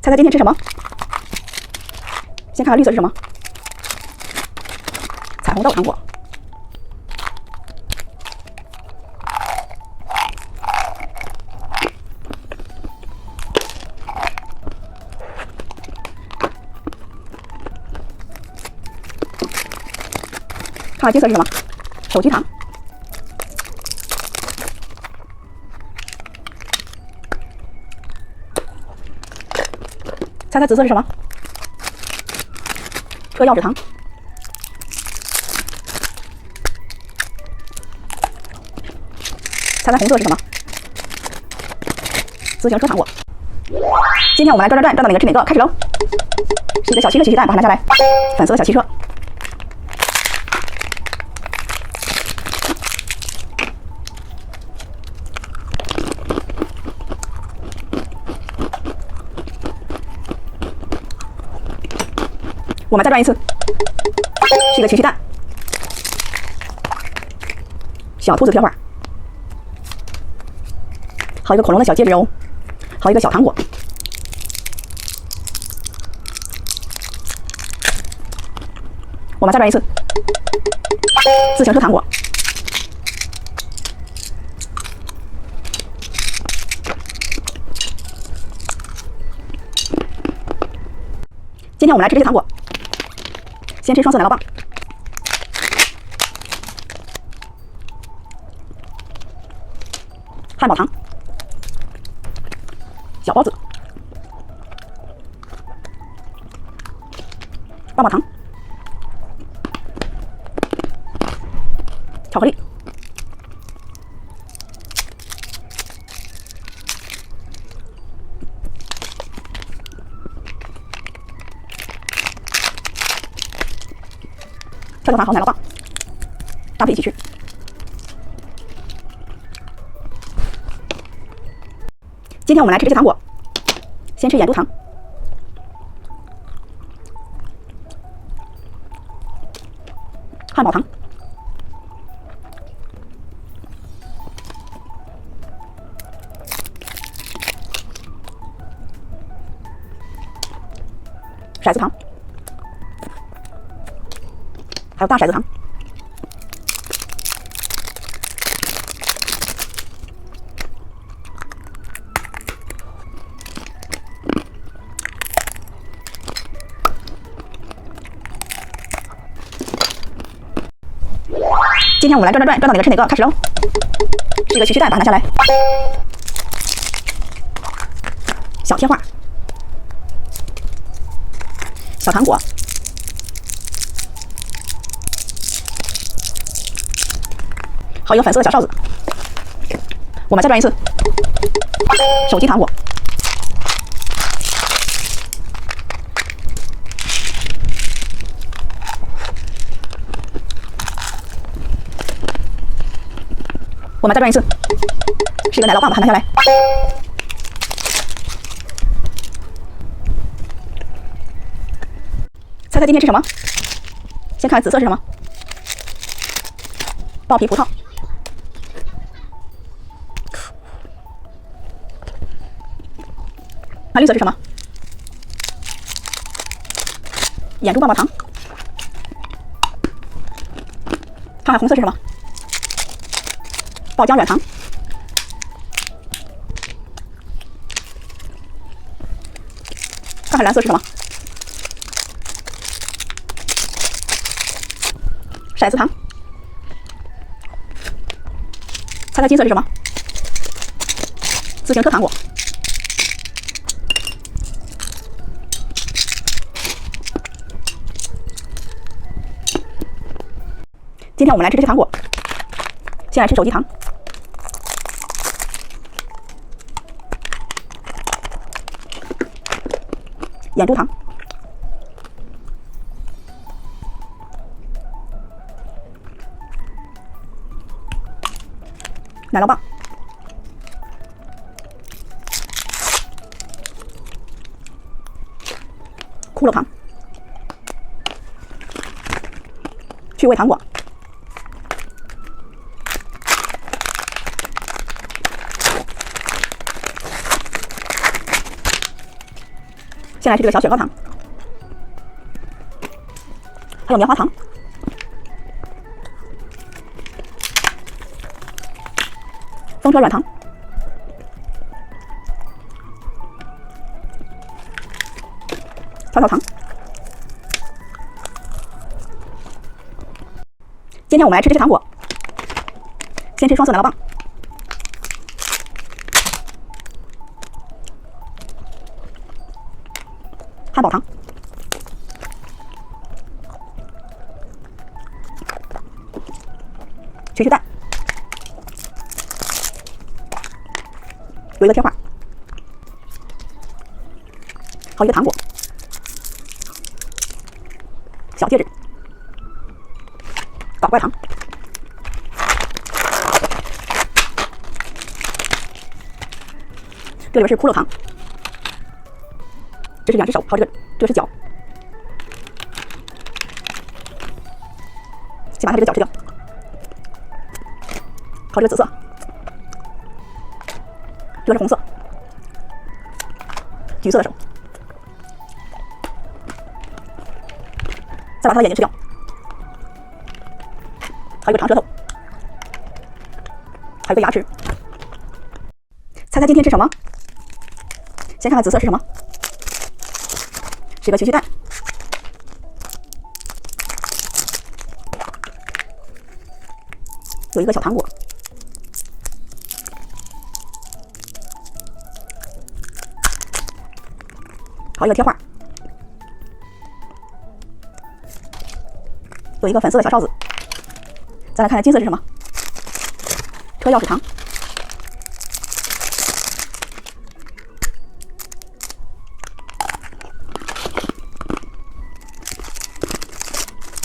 猜猜今天吃什么？先看看绿色是什么？彩虹豆糖果。看看金色是什么？手机糖。猜猜紫色是什么？车钥匙糖。猜猜红色是什么？自行车糖果。今天我们来转到哪个吃哪个，开始喽！是一个小汽车奇奇蛋，把它拿下来。粉色的小汽车。我们再转一次，是一个奇奇蛋，小兔子贴画，好一个恐龙的小戒指哦，好一个小糖果。我们再转一次，自行车糖果，今天我们来吃这些糖果。先吃双色奶酪棒，汉堡糖，小包子，棒棒糖，巧克力，跳跳糖和奶酪棒搭配一起吃。今天我们来吃这些糖果，先吃眼珠糖，汉堡糖，骰子糖。还有大骰子糖，今天我们来转到哪个吃哪个，开始喽！是一个奇趣蛋，把它拿下来。小贴画，小糖果。好一个粉色的小哨子，我们再转一次，手机糖果，我们再转一次，是一个奶酪棒，把它拿下来。猜猜今天吃什么？先看紫色是什么？爆皮葡萄。看绿色是什么？眼珠棒棒糖。看看红色是什么？爆浆软糖。看看蓝色是什么？骰子糖。猜猜金色是什么？自行车糖果。今天我们来吃这些糖果，先来吃手机糖，眼珠糖，奶酪棒，骷髅糖，趣味糖果。先来吃这个小雪糕糖，还有棉花糖，风车软糖，跳跳糖。今天我们来吃这些糖果，先吃双色奶酪棒，汉堡糖，曲奇蛋，有一个贴画，还有一个糖果，小戒指，搞怪糖，这里边是骷髅糖，这是两只手，还有这个是脚，先把它这个脚吃掉，还有这个紫色，这个是红色，橘色的手，再把它的眼睛吃掉，还有一个长舌头，还有一个牙齿。猜猜今天吃什么？先看看紫色是什么？是一个曲奇蛋，有一个小糖果，还有一个贴画，有一个粉色的小哨子。再来看看金色是什么？车钥匙糖，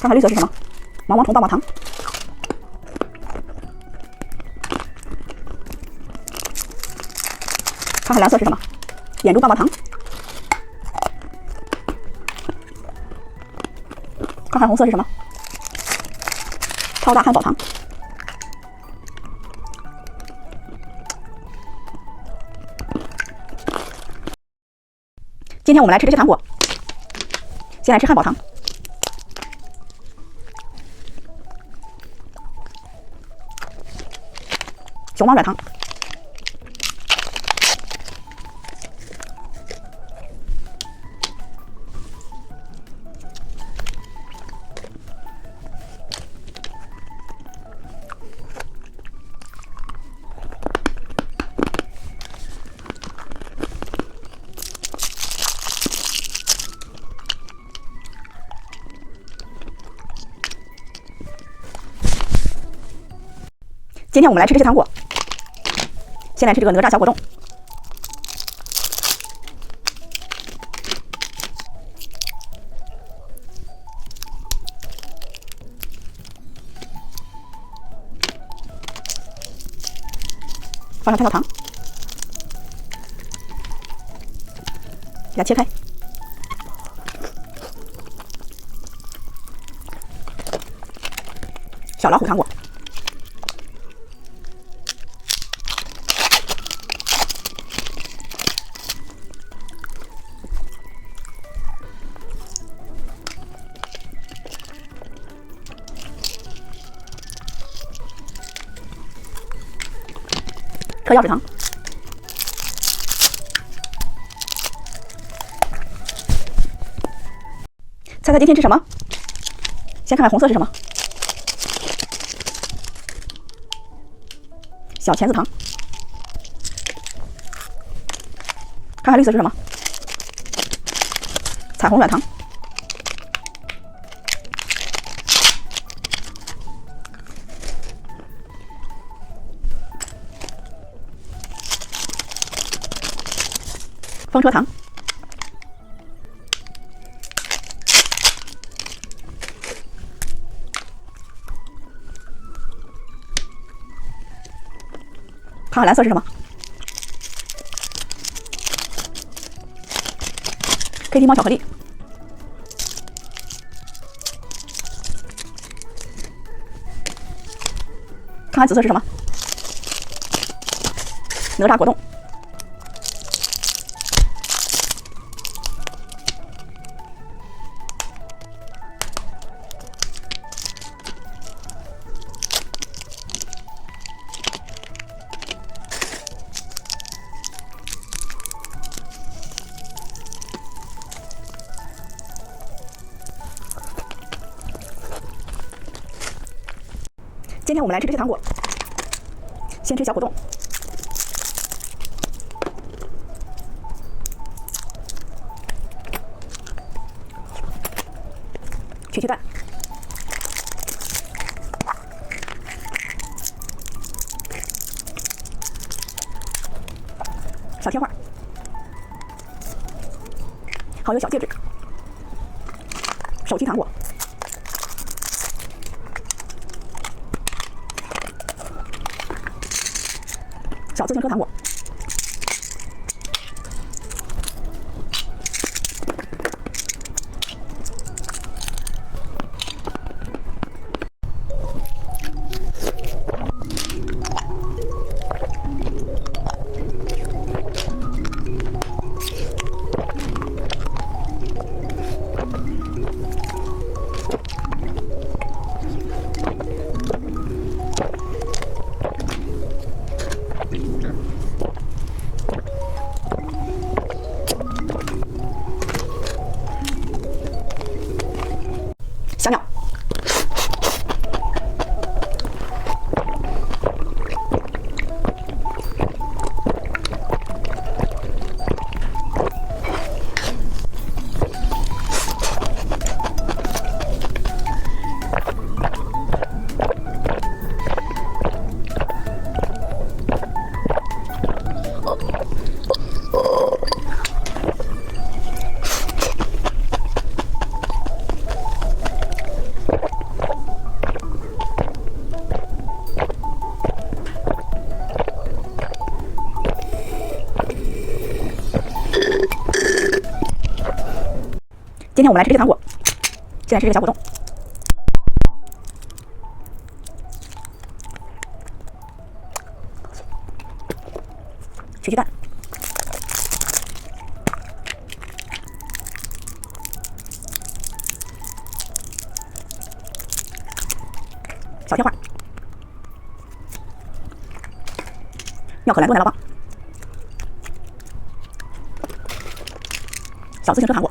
看看绿色是什么？毛毛虫棒棒糖，看看蓝色是什么？眼珠棒棒糖，看看红色是什么？超大汉堡糖，今天我们来吃这些糖果，先来吃汉堡糖，熊猫软糖，今天我们来吃这些糖果，先来吃这个哪吒小果冻，放上跳跳糖，给它切开，小老虎糖果，车钥匙糖，猜猜今天吃什么？先看看红色是什么？小钳子糖，看看绿色是什么？彩虹软糖，风车糖，看看蓝色是什么 ？KT 猫巧克力，看看紫色是什么？哪吒果冻，今天我们来吃这些糖果，先吃小果冻，去蛋，小贴画，好有小戒指，手机糖果。小自行车糖果，小鸟，今天我们来吃这些糖果，现在吃这个小果冻，去蛋，小贴画，妙可蓝多奶酪棒，小自行车糖果。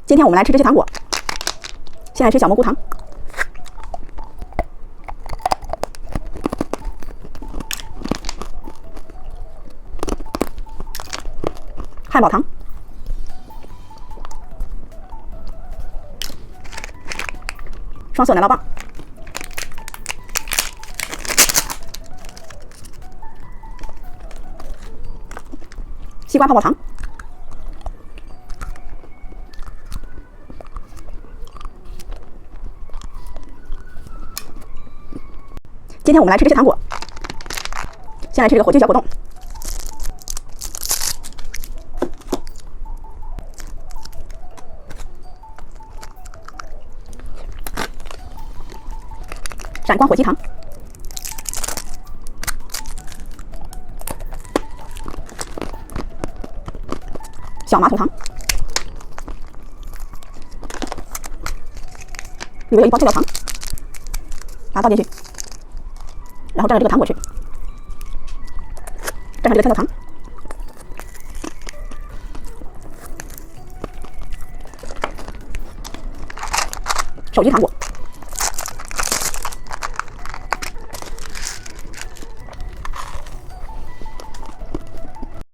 今天我们来吃这些糖果，先来吃小蘑菇糖，汉堡糖，双色奶酪棒，西瓜泡泡糖。今天我们来吃这些糖果，先来吃这个火鸡小果冻，闪光火鸡糖，小马桶糖，里面有一包配料糖，把它倒进去。然后蘸着这个糖果吃，蘸上这个甜豆糖，手机糖果。